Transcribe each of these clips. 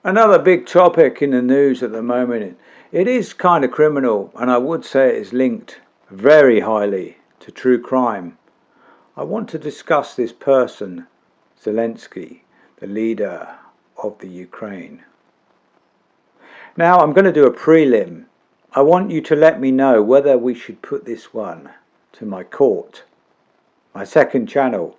Another big topic in the news at the moment. It is kind of criminal, and I would say it is linked very highly to true crime. I want to discuss this person, Zelensky, the leader of the Ukraine. Now I'm going to do a prelim. I want you to let me know whether we should put this one to my court, my second channel,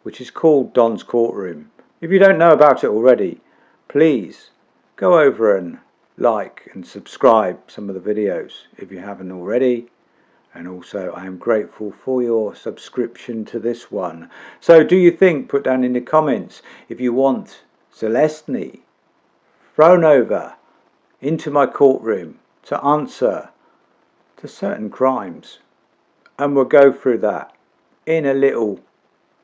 which is called Don's Courtroom. If you don't know about it already, please go over and like and subscribe some of the videos if you haven't already. And also I am grateful for your subscription to this one. So do you think, put down in the comments, if you want Zelensky thrown over into my courtroom to answer to certain crimes. And we'll go through that in a little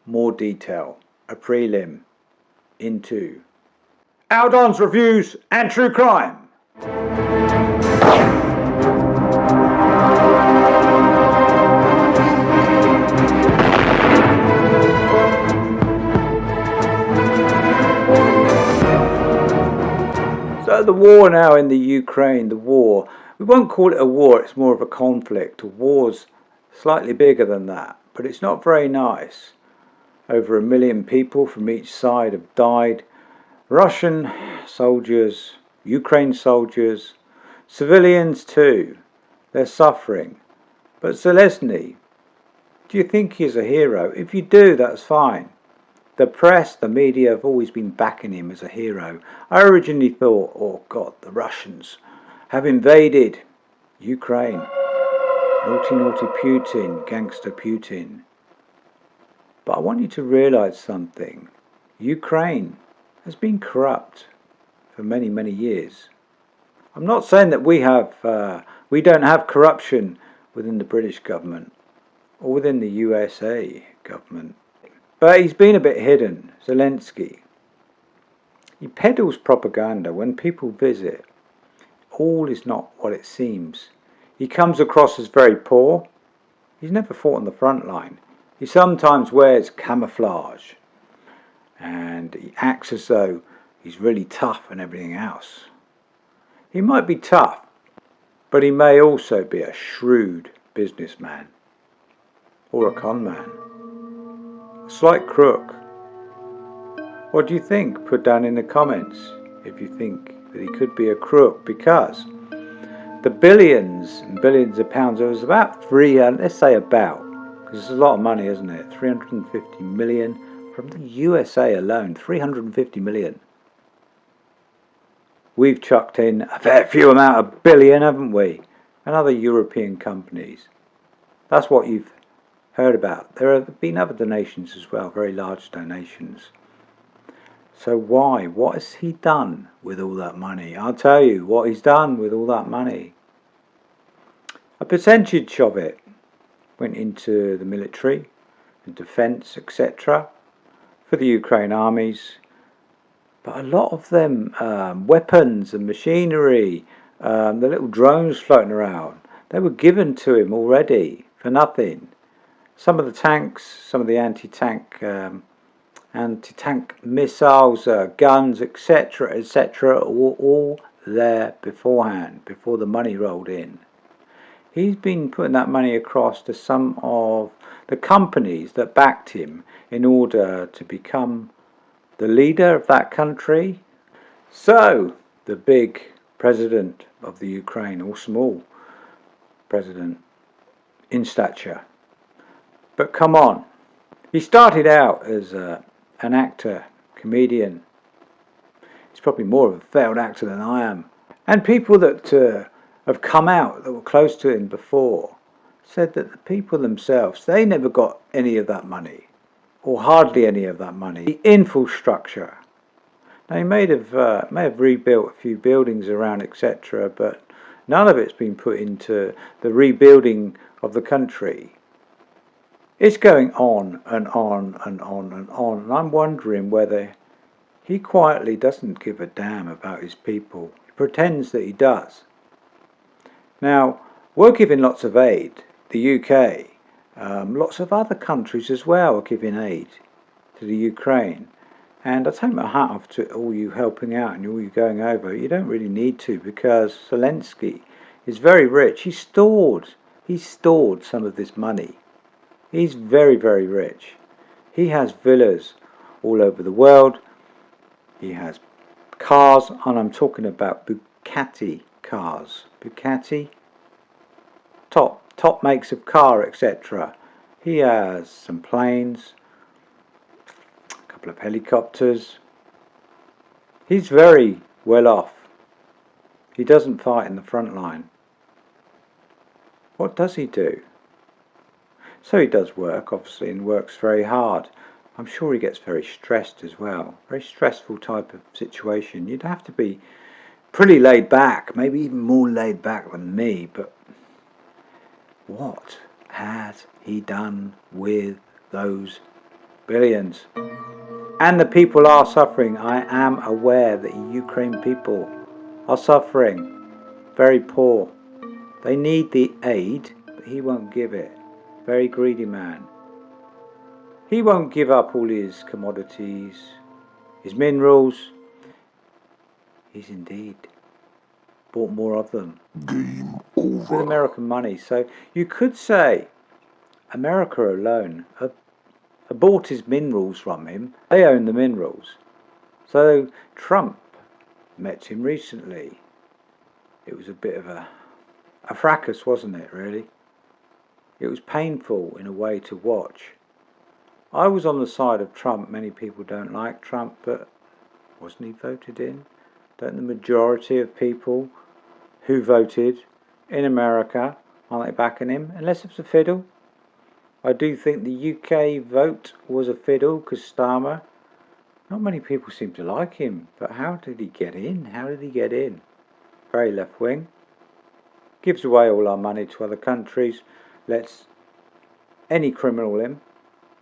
more detail, a prelim into Aldon's reviews and true crime. So the war now in the Ukraine, the war, we won't call it a war, it's more of a conflict. A war's slightly bigger than that, but it's not very nice. Over 1 million people from each side have died. Russian soldiers, Ukraine soldiers, civilians too. They're suffering. But Zelensky, do you think he's a hero? If you do, that's fine. The press, the media have always been backing him as a hero. I originally thought, oh God, the Russians have invaded Ukraine. Naughty, naughty Putin, gangster Putin. But I want you to realize something. Ukraine has been corrupt for many, many years. I'm not saying that we don't have corruption within the British government or within the USA government. But he's been a bit hidden, Zelensky. He peddles propaganda when people visit. All is not what it seems. He comes across as very poor. He's never fought on the front line. He sometimes wears camouflage. And he acts as though he's really tough and everything else. He might be tough, but he may also be a shrewd businessman. Or a con man. A slight crook. What do you think? Put down in the comments if you think that he could be a crook, because the billions and billions of pounds, it was about let's say about, because it's a lot of money, isn't it? 350 million from the USA alone, 350 million. We've chucked in a fair few amount of billion, haven't we? And other European companies. That's what you've heard about. There have been other donations as well, very large donations. So why? What has he done with all that money? I'll tell you what he's done with all that money. A percentage of it went into the military, and defence, etc. for the Ukraine armies. But a lot of them, weapons and machinery, the little drones floating around, they were given to him already for nothing. Some of the tanks, some of the anti-tank missiles, guns, etc., etc., were all there beforehand, before the money rolled in. He's been putting that money across to some of the companies that backed him in order to become the leader of that country. So, the big president of the Ukraine, or small president in stature. But come on, he started out as an actor, comedian. He's probably more of a failed actor than I am. And people that have come out that were close to him before said that the people themselves, they never got any of that money, or hardly any of that money. The infrastructure. Now he may have rebuilt a few buildings around, etc., but none of it's been put into the rebuilding of the country. It's going on and on and on and on, and I'm wondering whether he quietly doesn't give a damn about his people. He pretends that he does. Now, we're giving lots of aid. The UK, lots of other countries as well are giving aid to the Ukraine. And I take my hat off to all you helping out and all you going over. You don't really need to, because Zelensky is very rich. He's stored some of this money. He's very, very rich. He has villas all over the world. He has cars, and I'm talking about Bugatti cars. Bugatti, top makes of car, etc. He has some planes, a couple of helicopters. He's very well off. He doesn't fight in the front line. What does he do? So he does work, obviously, and works very hard. I'm sure he gets very stressed as well. Very stressful type of situation. You'd have to be pretty laid back, maybe even more laid back than me, but what has he done with those billions? And the people are suffering. I am aware that Ukraine people are suffering. Very poor. They need the aid, but he won't give it. Very greedy man. He won't give up all his commodities, his minerals. He's indeed bought more of them. Game over. With American money. So you could say America alone have bought his minerals from him. They own the minerals. So Trump met him recently. It was a bit of a fracas, wasn't it, really? It was painful in a way to watch. I was on the side of Trump. Many people don't like Trump, but wasn't he voted in? Don't the majority of people who voted in America, aren't they backing him? Unless it's a fiddle. I do think the UK vote was a fiddle, because Starmer, not many people seem to like him, but how did he get in? How did he get in? Very left wing. Gives away all our money to other countries. Lets any criminal in.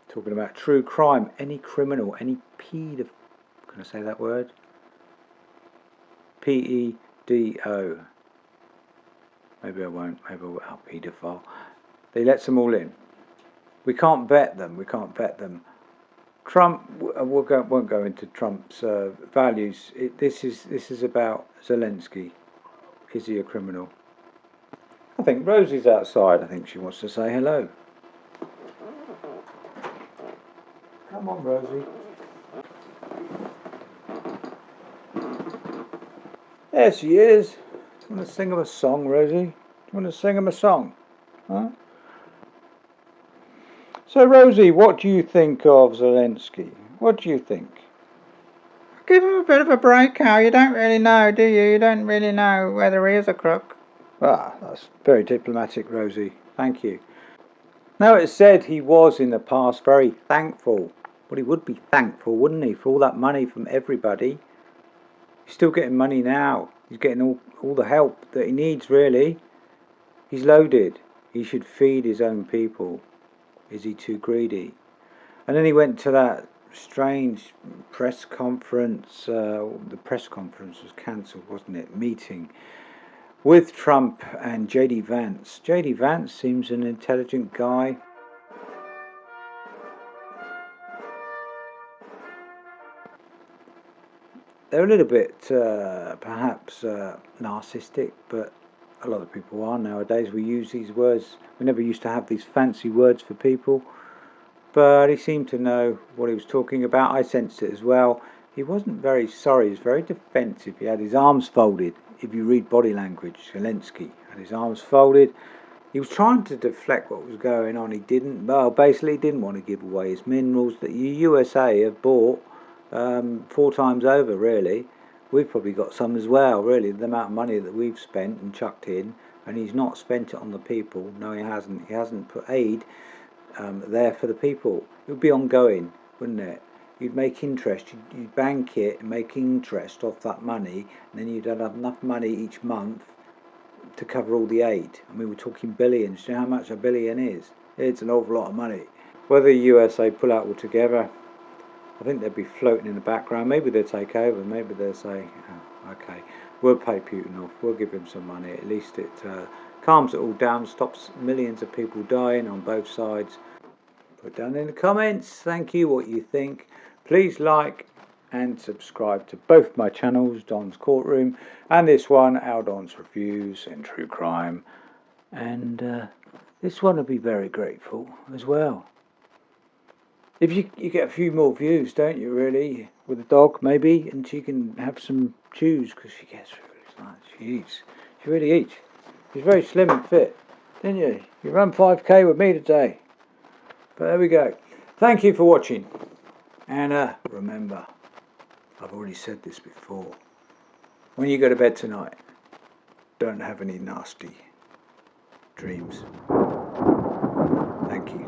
Talking about true crime. Any criminal, any pedo... Can I say that word? P-E-D-O. Maybe I won't. Maybe I will. Oh, paedophile. They let them all in. We can't vet them. We can't vet them. Trump, won't go into Trump's values. This is about Zelensky. Is he a criminal? I think Rosie's outside. I think she wants to say hello. Come on, Rosie. There she is. Do you want to sing him a song, Rosie? Do you want to sing him a song? Huh? So, Rosie, what do you think of Zelensky? What do you think? Give him a bit of a break, Al. You don't really know, do you? You don't really know whether he is a crook. Ah, that's very diplomatic, Rosie. Thank you. Now, it's said he was in the past very thankful. Well, he would be thankful, wouldn't he, for all that money from everybody. He's still getting money now. He's getting all the help that he needs, really. He's loaded. He should feed his own people. Is he too greedy? And then he went to that strange press conference. The press conference was cancelled, wasn't it? Meeting with Trump and J.D. Vance. J.D. Vance seems an intelligent guy. They're a little bit, perhaps, narcissistic, but a lot of people are nowadays. We use these words. We never used to have these fancy words for people. But he seemed to know what he was talking about. I sensed it as well. He wasn't very sorry. He was very defensive. He had his arms folded. If you read body language, Zelensky had his arms folded. He was trying to deflect what was going on. He didn't. Well, basically, he didn't want to give away his minerals that the USA have bought 4 times over, really. We've probably got some as well, really. The amount of money that we've spent and chucked in, and he's not spent it on the people. No, he hasn't. He hasn't put aid there for the people. It would be ongoing, wouldn't it? You'd make interest, you'd bank it and make interest off that money, and then you'd have enough money each month to cover all the aid. I mean, we're talking billions. Do you know how much a billion is? It's an awful lot of money. Whether the USA pull out altogether, I think they'd be floating in the background. Maybe they'll take over. Maybe they'll say, oh, okay, we'll pay Putin off. We'll give him some money. At least it calms it all down, stops millions of people dying on both sides. Put down in the comments, thank you, what you think. Please like, and subscribe to both my channels, Don's Courtroom and this one, Our Don's Reviews in True Crime. And this one will be very grateful as well. If you get a few more views, don't you, really, with the dog, maybe, and she can have some chews, because she gets really like, she eats. She really eats. She's very slim and fit, didn't you? You run 5k with me today. But there we go. Thank you for watching. And remember, I've already said this before, when you go to bed tonight, don't have any nasty dreams. Thank you.